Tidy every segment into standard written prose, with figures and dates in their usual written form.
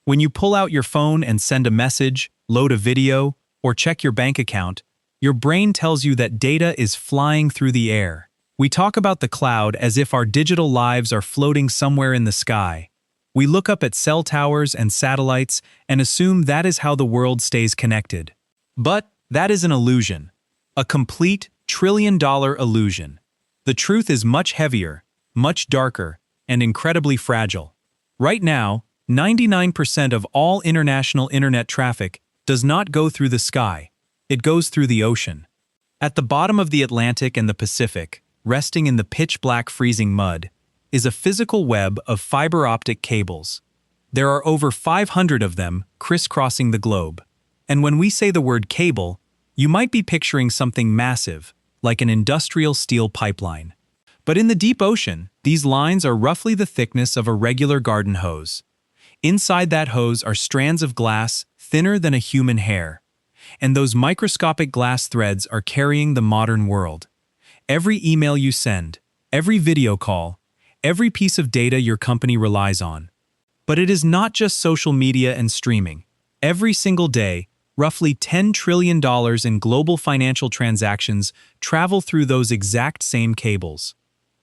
When you pull out your phone and send a message, load a video, or check your bank account, your brain tells you that data is flying through the air. We talk about the cloud as if our digital lives are floating somewhere in the sky. We look up at cell towers and satellites and assume that is how the world stays connected. But that is an illusion. A complete trillion-dollar illusion. The truth is much heavier, much darker, and incredibly fragile. Right now, 99% of all international internet traffic does not go through the sky. It goes through the ocean. At the bottom of the Atlantic and the Pacific, resting in the pitch-black freezing mud, is a physical web of fiber-optic cables. There are over 500 of them crisscrossing the globe. And when we say the word cable, you might be picturing something massive, like an industrial steel pipeline. But in the deep ocean, these lines are roughly the thickness of a regular garden hose. Inside that hose are strands of glass thinner than a human hair. And those microscopic glass threads are carrying the modern world. Every email you send, every video call, every piece of data your company relies on. But it is not just social media and streaming. Every single day, roughly $10 trillion in global financial transactions travel through those exact same cables.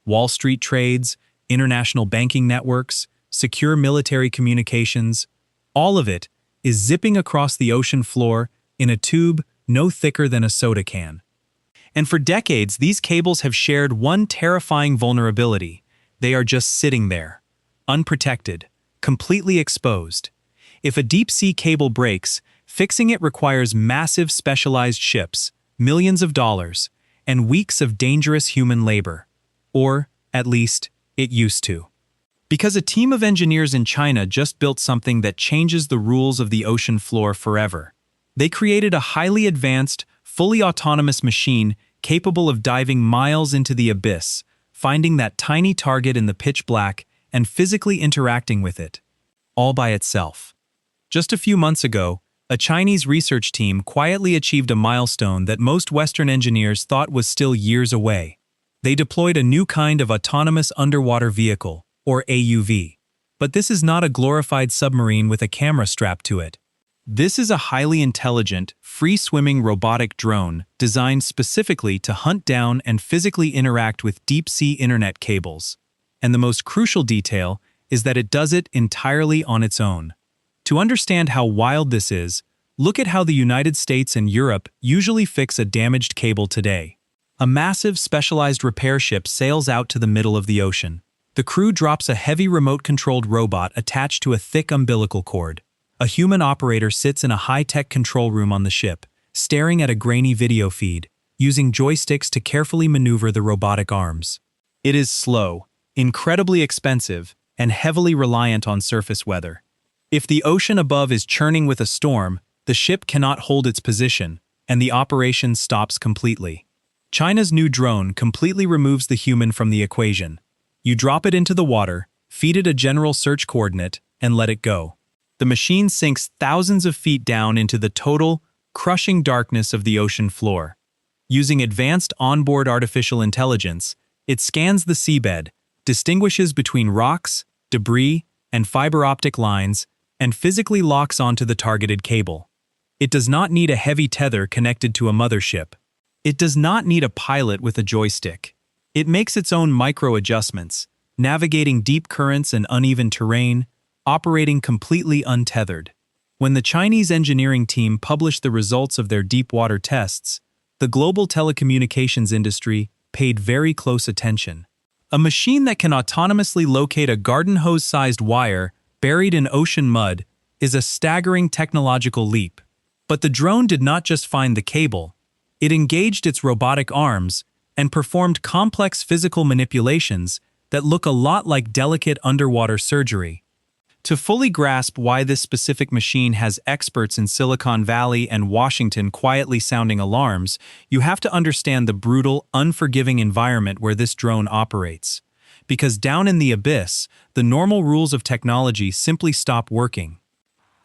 Wall Street trades, international banking networks, secure military communications, all of it is zipping across the ocean floor in a tube no thicker than a soda can. And for decades, these cables have shared one terrifying vulnerability. They are just sitting there, unprotected, completely exposed. If a deep-sea cable breaks, fixing it requires massive specialized ships, millions of dollars, and weeks of dangerous human labor. Or, at least, it used to. Because a team of engineers in China just built something that changes the rules of the ocean floor forever. They created a highly advanced, fully autonomous machine capable of diving miles into the abyss, finding that tiny target in the pitch black and physically interacting with it, all by itself. Just a few months ago, a Chinese research team quietly achieved a milestone that most Western engineers thought was still years away. They deployed a new kind of autonomous underwater vehicle, or AUV. But this is not a glorified submarine with a camera strapped to it. This is a highly intelligent, free-swimming robotic drone designed specifically to hunt down and physically interact with deep-sea internet cables. And the most crucial detail is that it does it entirely on its own. To understand how wild this is, look at how the United States and Europe usually fix a damaged cable today. A massive specialized repair ship sails out to the middle of the ocean. The crew drops a heavy remote-controlled robot attached to a thick umbilical cord. A human operator sits in a high-tech control room on the ship, staring at a grainy video feed, using joysticks to carefully maneuver the robotic arms. It is slow, incredibly expensive, and heavily reliant on surface weather. If the ocean above is churning with a storm, the ship cannot hold its position, and the operation stops completely. China's new drone completely removes the human from the equation. You drop it into the water, feed it a general search coordinate, and let it go. The machine sinks thousands of feet down into the total, crushing darkness of the ocean floor. Using advanced onboard artificial intelligence, it scans the seabed, distinguishes between rocks, debris, and fiber-optic lines, and physically locks onto the targeted cable. It does not need a heavy tether connected to a mothership. It does not need a pilot with a joystick. It makes its own micro-adjustments, navigating deep currents and uneven terrain, operating completely untethered. When the Chinese engineering team published the results of their deep-water tests, the global telecommunications industry paid very close attention. A machine that can autonomously locate a garden hose-sized wire buried in ocean mud is a staggering technological leap. But the drone did not just find the cable. It engaged its robotic arms and performed complex physical manipulations that look a lot like delicate underwater surgery. To fully grasp why this specific machine has experts in Silicon Valley and Washington quietly sounding alarms, you have to understand the brutal, unforgiving environment where this drone operates. Because down in the abyss, the normal rules of technology simply stop working.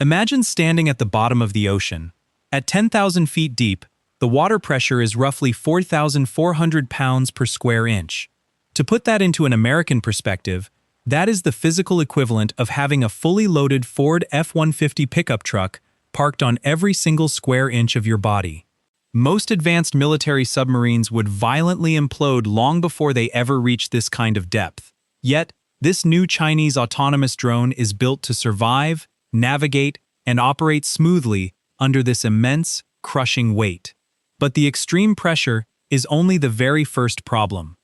Imagine standing at the bottom of the ocean. At 10,000 feet deep, the water pressure is roughly 4,400 pounds per square inch. To put that into an American perspective, That is the physical equivalent of having a fully loaded Ford F-150 pickup truck parked on every single square inch of your body. Most advanced military submarines would violently implode long before they ever reach this kind of depth. Yet, this new Chinese autonomous drone is built to survive, navigate, and operate smoothly under this immense, crushing weight. But the extreme pressure is only the very first problem.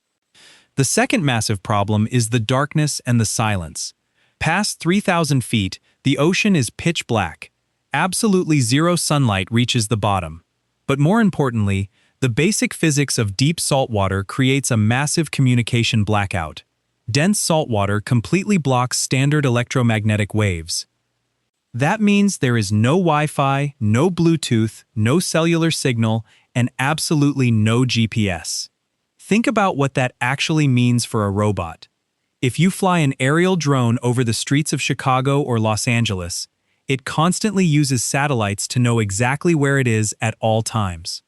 The second massive problem is the darkness and the silence. Past 3,000 feet, the ocean is pitch black. Absolutely zero sunlight reaches the bottom. But more importantly, the basic physics of deep saltwater creates a massive communication blackout. Dense saltwater completely blocks standard electromagnetic waves. That means there is no Wi-Fi, no Bluetooth, no cellular signal, and absolutely no GPS. Think about what that actually means for a robot. If you fly an aerial drone over the streets of Chicago or Los Angeles, it constantly uses satellites to know exactly where it is at all times.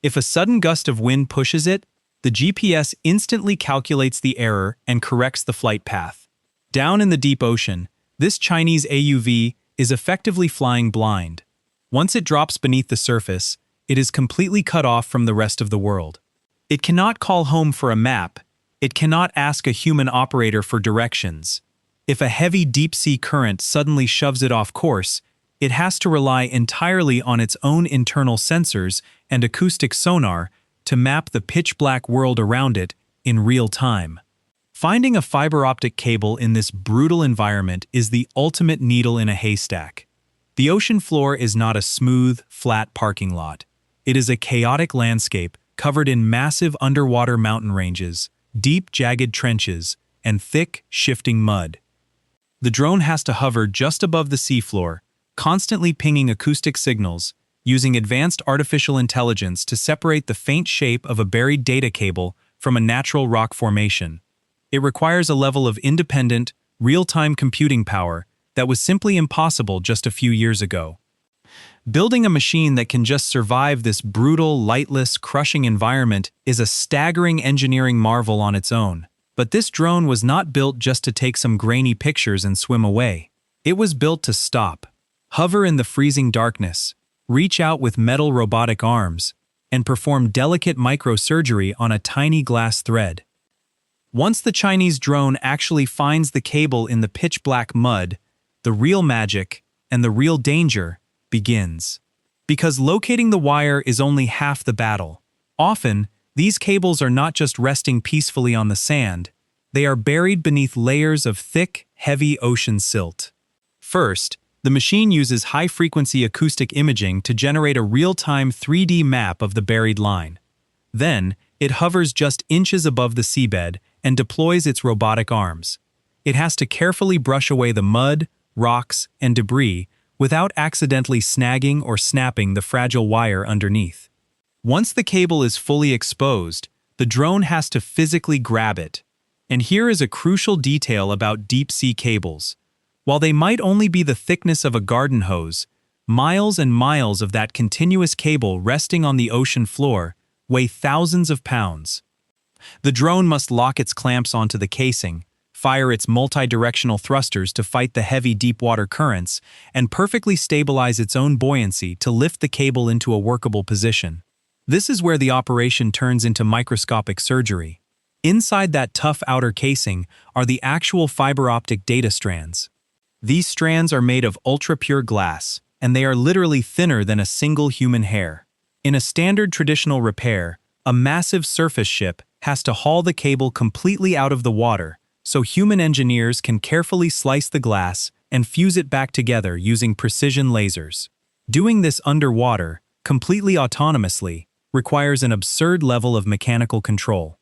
If a sudden gust of wind pushes it, the GPS instantly calculates the error and corrects the flight path. Down in the deep ocean, this Chinese AUV is effectively flying blind. Once it drops beneath the surface, it is completely cut off from the rest of the world. It cannot call home for a map. It cannot ask a human operator for directions. If a heavy deep-sea current suddenly shoves it off course, it has to rely entirely on its own internal sensors and acoustic sonar to map the pitch-black world around it in real time. Finding a fiber-optic cable in this brutal environment is the ultimate needle in a haystack. The ocean floor is not a smooth, flat parking lot. It is a chaotic landscape covered in massive underwater mountain ranges, deep, jagged trenches, and thick, shifting mud. The drone has to hover just above the seafloor, constantly pinging acoustic signals, using advanced artificial intelligence to separate the faint shape of a buried data cable from a natural rock formation. It requires a level of independent, real-time computing power that was simply impossible just a few years ago. Building a machine that can just survive this brutal, lightless, crushing environment is a staggering engineering marvel on its own. But this drone was not built just to take some grainy pictures and swim away. It was built to stop, hover in the freezing darkness, reach out with metal robotic arms, and perform delicate microsurgery on a tiny glass thread. Once the Chinese drone actually finds the cable in the pitch-black mud, the real magic and the real danger begins. Because locating the wire is only half the battle. Often, these cables are not just resting peacefully on the sand, they are buried beneath layers of thick, heavy ocean silt. First, the machine uses high-frequency acoustic imaging to generate a real-time 3D map of the buried line. Then, it hovers just inches above the seabed and deploys its robotic arms. It has to carefully brush away the mud, rocks, and debris without accidentally snagging or snapping the fragile wire underneath. Once the cable is fully exposed, the drone has to physically grab it. And here is a crucial detail about deep-sea cables. While they might only be the thickness of a garden hose, miles and miles of that continuous cable resting on the ocean floor weigh thousands of pounds. The drone must lock its clamps onto the casing, fire its multi-directional thrusters to fight the heavy deep-water currents, and perfectly stabilize its own buoyancy to lift the cable into a workable position. This is where the operation turns into microscopic surgery. Inside that tough outer casing are the actual fiber-optic data strands. These strands are made of ultra-pure glass, and they are literally thinner than a single human hair. In a standard traditional repair, a massive surface ship has to haul the cable completely out of the water, so human engineers can carefully slice the glass and fuse it back together using precision lasers. Doing this underwater, completely autonomously, requires an absurd level of mechanical control.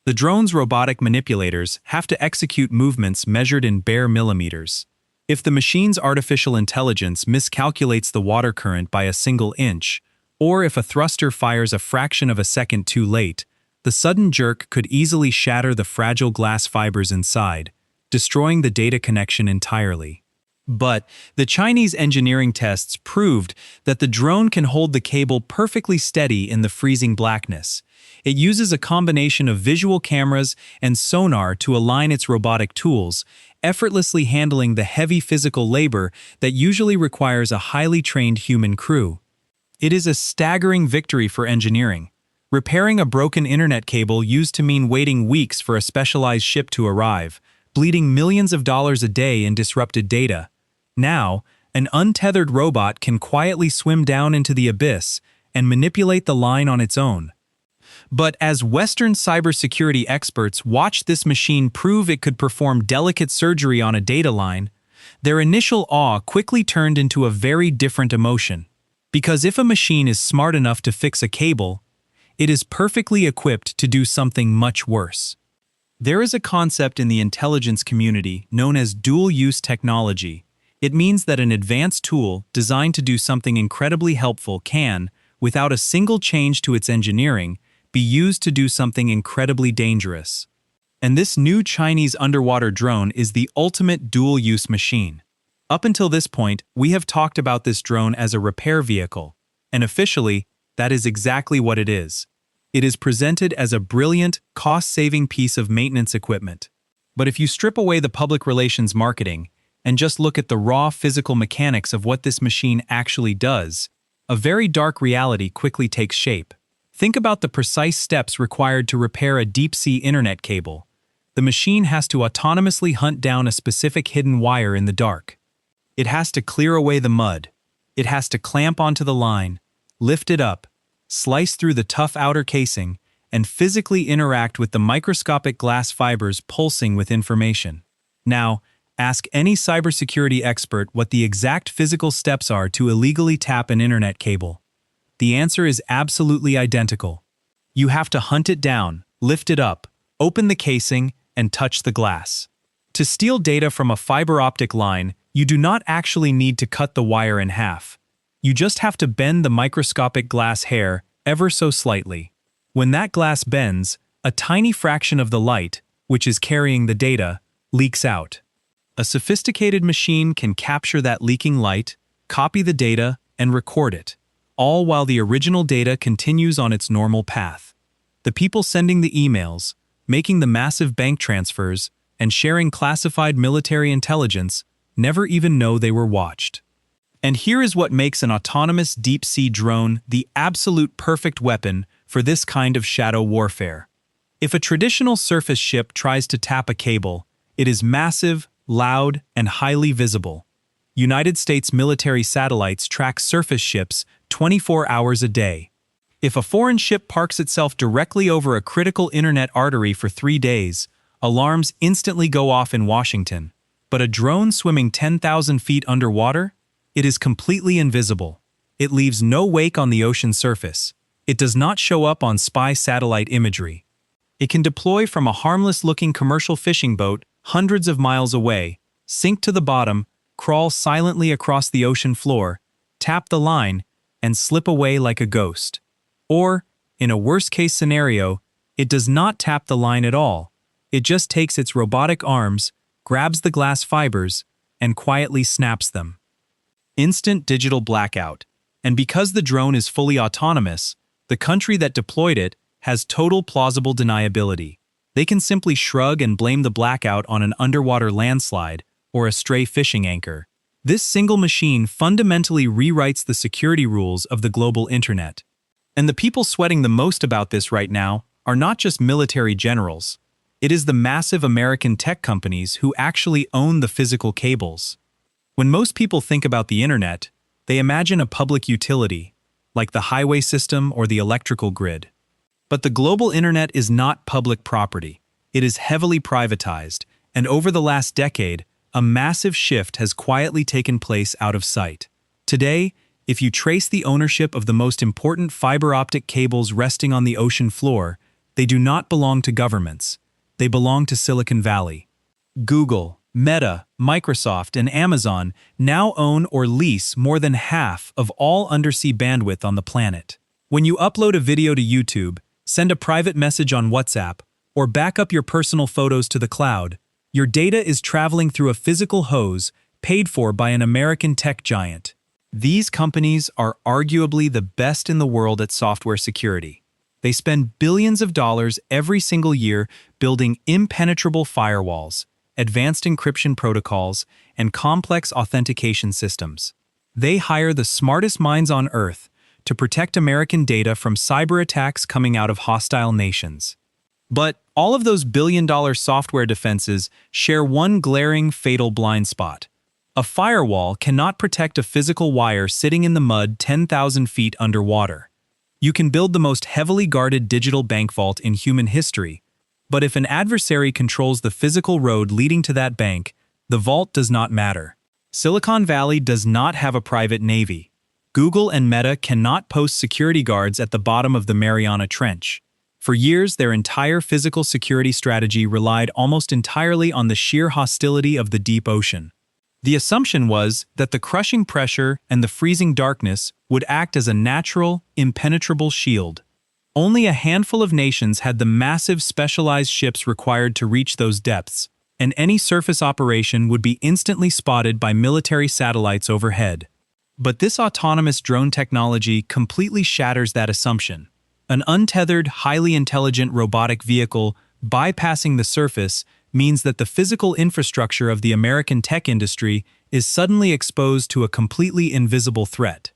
The drone's robotic manipulators have to execute movements measured in bare millimeters. If the machine's artificial intelligence miscalculates the water current by a single inch, or if a thruster fires a fraction of a second too late, the sudden jerk could easily shatter the fragile glass fibers inside, destroying the data connection entirely. But the Chinese engineering tests proved that the drone can hold the cable perfectly steady in the freezing blackness. It uses a combination of visual cameras and sonar to align its robotic tools, effortlessly handling the heavy physical labor that usually requires a highly trained human crew. It is a staggering victory for engineering. Repairing a broken internet cable used to mean waiting weeks for a specialized ship to arrive, bleeding millions of dollars a day in disrupted data. Now, an untethered robot can quietly swim down into the abyss and manipulate the line on its own. But as Western cybersecurity experts watched this machine prove it could perform delicate surgery on a data line, their initial awe quickly turned into a very different emotion. Because if a machine is smart enough to fix a cable, it is perfectly equipped to do something much worse. There is a concept in the intelligence community known as dual-use technology. It means that an advanced tool designed to do something incredibly helpful can, without a single change to its engineering, be used to do something incredibly dangerous. And this new Chinese underwater drone is the ultimate dual-use machine. Up until this point, we have talked about this drone as a repair vehicle, and officially, that is exactly what it is. It is presented as a brilliant, cost-saving piece of maintenance equipment. But if you strip away the public relations marketing and just look at the raw physical mechanics of what this machine actually does, a very dark reality quickly takes shape. Think about the precise steps required to repair a deep-sea internet cable. The machine has to autonomously hunt down a specific hidden wire in the dark. It has to clear away the mud. It has to clamp onto the line, lift it up, slice through the tough outer casing, and physically interact with the microscopic glass fibers pulsing with information. Now, ask any cybersecurity expert what the exact physical steps are to illegally tap an internet cable. The answer is absolutely identical. You have to hunt it down, lift it up, open the casing, and touch the glass. To steal data from a fiber-optic line, you do not actually need to cut the wire in half. You just have to bend the microscopic glass hair ever so slightly. When that glass bends, a tiny fraction of the light, which is carrying the data, leaks out. A sophisticated machine can capture that leaking light, copy the data, and record it, all while the original data continues on its normal path. The people sending the emails, making the massive bank transfers, and sharing classified military intelligence never even know they were watched. And here is what makes an autonomous deep-sea drone the absolute perfect weapon for this kind of shadow warfare. If a traditional surface ship tries to tap a cable, it is massive, loud, and highly visible. United States military satellites track surface ships 24 hours a day. If a foreign ship parks itself directly over a critical internet artery for 3 days, alarms instantly go off in Washington. But a drone swimming 10,000 feet underwater? It is completely invisible. It leaves no wake on the ocean surface. It does not show up on spy satellite imagery. It can deploy from a harmless-looking commercial fishing boat hundreds of miles away, sink to the bottom, crawl silently across the ocean floor, tap the line, and slip away like a ghost. Or, in a worst-case scenario, it does not tap the line at all. It just takes its robotic arms, grabs the glass fibers, and quietly snaps them. Instant digital blackout. And because the drone is fully autonomous, the country that deployed it has total plausible deniability. They can simply shrug and blame the blackout on an underwater landslide or a stray fishing anchor. This single machine fundamentally rewrites the security rules of the global internet. And the people sweating the most about this right now are not just military generals. It is the massive American tech companies who actually own the physical cables. When most people think about the internet, they imagine a public utility, like the highway system or the electrical grid. But the global internet is not public property. It is heavily privatized, and over the last decade, a massive shift has quietly taken place out of sight. Today, if you trace the ownership of the most important fiber-optic cables resting on the ocean floor, they do not belong to governments. They belong to Silicon Valley. Google, Meta, Microsoft, and Amazon now own or lease more than half of all undersea bandwidth on the planet. When you upload a video to YouTube, send a private message on WhatsApp, or back up your personal photos to the cloud, your data is traveling through a physical hose paid for by an American tech giant. These companies are arguably the best in the world at software security. They spend billions of dollars every single year building impenetrable firewalls, advanced encryption protocols, and complex authentication systems. They hire the smartest minds on Earth to protect American data from cyber attacks coming out of hostile nations. But all of those billion-dollar software defenses share one glaring, fatal blind spot. A firewall cannot protect a physical wire sitting in the mud 10,000 feet underwater. You can build the most heavily guarded digital bank vault in human history, but if an adversary controls the physical road leading to that bank, the vault does not matter. Silicon Valley does not have a private navy. Google and Meta cannot post security guards at the bottom of the Mariana Trench. For years, their entire physical security strategy relied almost entirely on the sheer hostility of the deep ocean. The assumption was that the crushing pressure and the freezing darkness would act as a natural, impenetrable shield. Only a handful of nations had the massive specialized ships required to reach those depths, and any surface operation would be instantly spotted by military satellites overhead. But this autonomous drone technology completely shatters that assumption. An untethered, highly intelligent robotic vehicle bypassing the surface means that the physical infrastructure of the American tech industry is suddenly exposed to a completely invisible threat.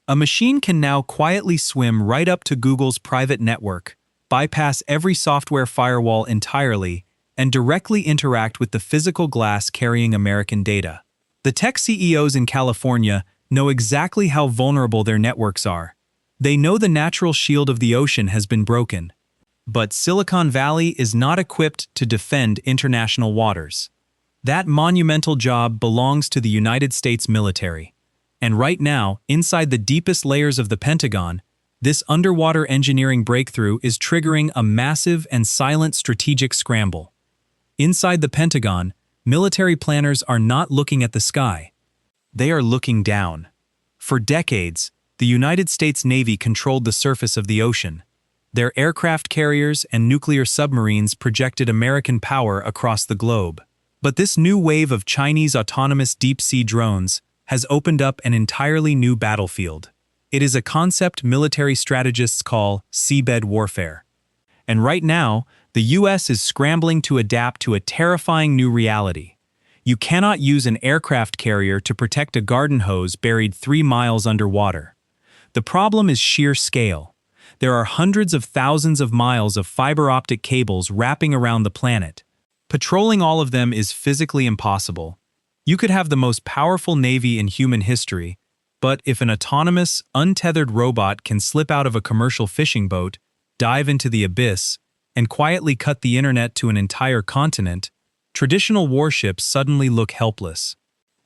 A machine can now quietly swim right up to Google's private network, bypass every software firewall entirely, and directly interact with the physical glass carrying American data. The tech CEOs in California know exactly how vulnerable their networks are. They know the natural shield of the ocean has been broken. But Silicon Valley is not equipped to defend international waters. That monumental job belongs to the United States military. And right now, inside the deepest layers of the Pentagon, this underwater engineering breakthrough is triggering a massive and silent strategic scramble. Inside the Pentagon, military planners are not looking at the sky. They are looking down. For decades, the United States Navy controlled the surface of the ocean. Their aircraft carriers and nuclear submarines projected American power across the globe. But this new wave of Chinese autonomous deep-sea drones has opened up an entirely new battlefield. It is a concept military strategists call seabed warfare. And right now, the US is scrambling to adapt to a terrifying new reality. You cannot use an aircraft carrier to protect a garden hose buried 3 miles underwater. The problem is sheer scale. There are hundreds of thousands of miles of fiber-optic cables wrapping around the planet. Patrolling all of them is physically impossible. You could have the most powerful navy in human history, but if an autonomous, untethered robot can slip out of a commercial fishing boat, dive into the abyss, and quietly cut the internet to an entire continent, traditional warships suddenly look helpless.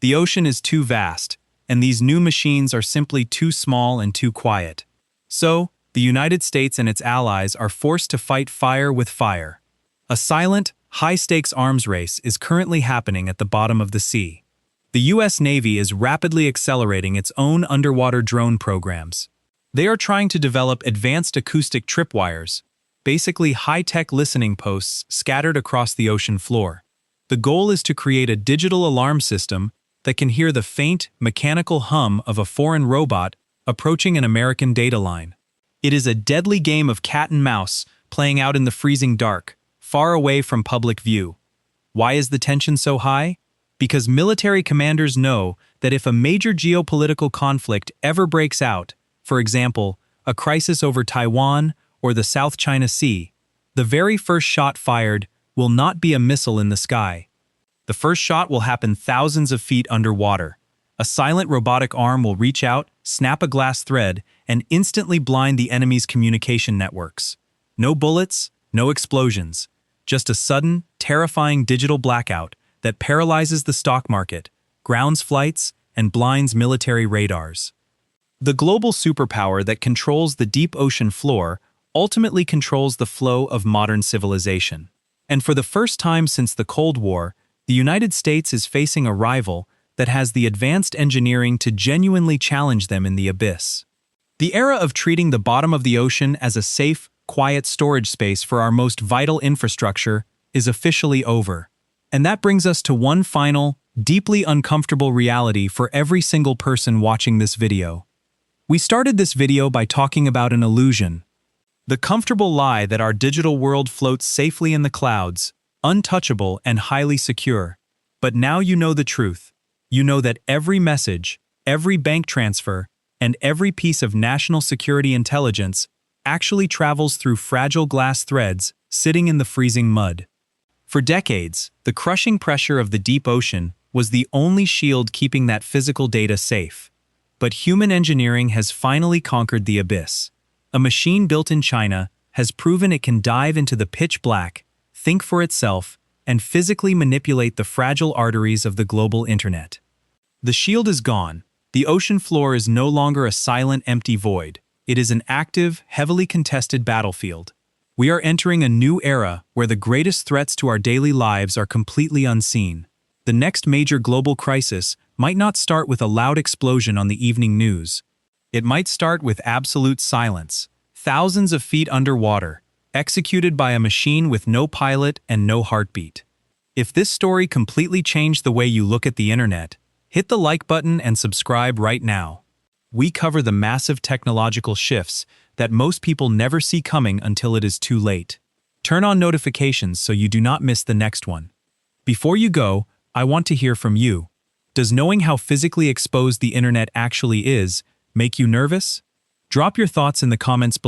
The ocean is too vast, and these new machines are simply too small and too quiet. So, the United States and its allies are forced to fight fire with fire. A silent, high-stakes arms race is currently happening at the bottom of the sea. The U.S. Navy is rapidly accelerating its own underwater drone programs. They are trying to develop advanced acoustic tripwires, basically high-tech listening posts scattered across the ocean floor. The goal is to create a digital alarm system that can hear the faint, mechanical hum of a foreign robot approaching an American data line. It is a deadly game of cat and mouse playing out in the freezing dark, far away from public view. Why is the tension so high? Because military commanders know that if a major geopolitical conflict ever breaks out, for example, a crisis over Taiwan or the South China Sea, the very first shot fired will not be a missile in the sky. The first shot will happen thousands of feet underwater. A silent robotic arm will reach out, snap a glass thread, and instantly blind the enemy's communication networks. No bullets, no explosions, just a sudden, terrifying digital blackout that paralyzes the stock market, grounds flights, and blinds military radars. The global superpower that controls the deep ocean floor ultimately controls the flow of modern civilization. And for the first time since the Cold War, the United States is facing a rival that has the advanced engineering to genuinely challenge them in the abyss. The era of treating the bottom of the ocean as a safe, quiet storage space for our most vital infrastructure is officially over. And that brings us to one final, deeply uncomfortable reality for every single person watching this video. We started this video by talking about an illusion. The comfortable lie that our digital world floats safely in the clouds, untouchable and highly secure. But now you know the truth. You know that every message, every bank transfer, and every piece of national security intelligence actually travels through fragile glass threads sitting in the freezing mud. For decades, the crushing pressure of the deep ocean was the only shield keeping that physical data safe. But human engineering has finally conquered the abyss. A machine built in China has proven it can dive into the pitch black, think for itself, and physically manipulate the fragile arteries of the global internet. The shield is gone. The ocean floor is no longer a silent, empty void. It is an active, heavily contested battlefield. We are entering a new era where the greatest threats to our daily lives are completely unseen. The next major global crisis might not start with a loud explosion on the evening news. It might start with absolute silence, thousands of feet underwater, executed by a machine with no pilot and no heartbeat. If this story completely changed the way you look at the internet, hit the like button and subscribe right now. We cover the massive technological shifts that most people never see coming until it is too late. Turn on notifications so you do not miss the next one. Before you go, I want to hear from you. Does knowing how physically exposed the internet actually is make you nervous? Drop your thoughts in the comments below.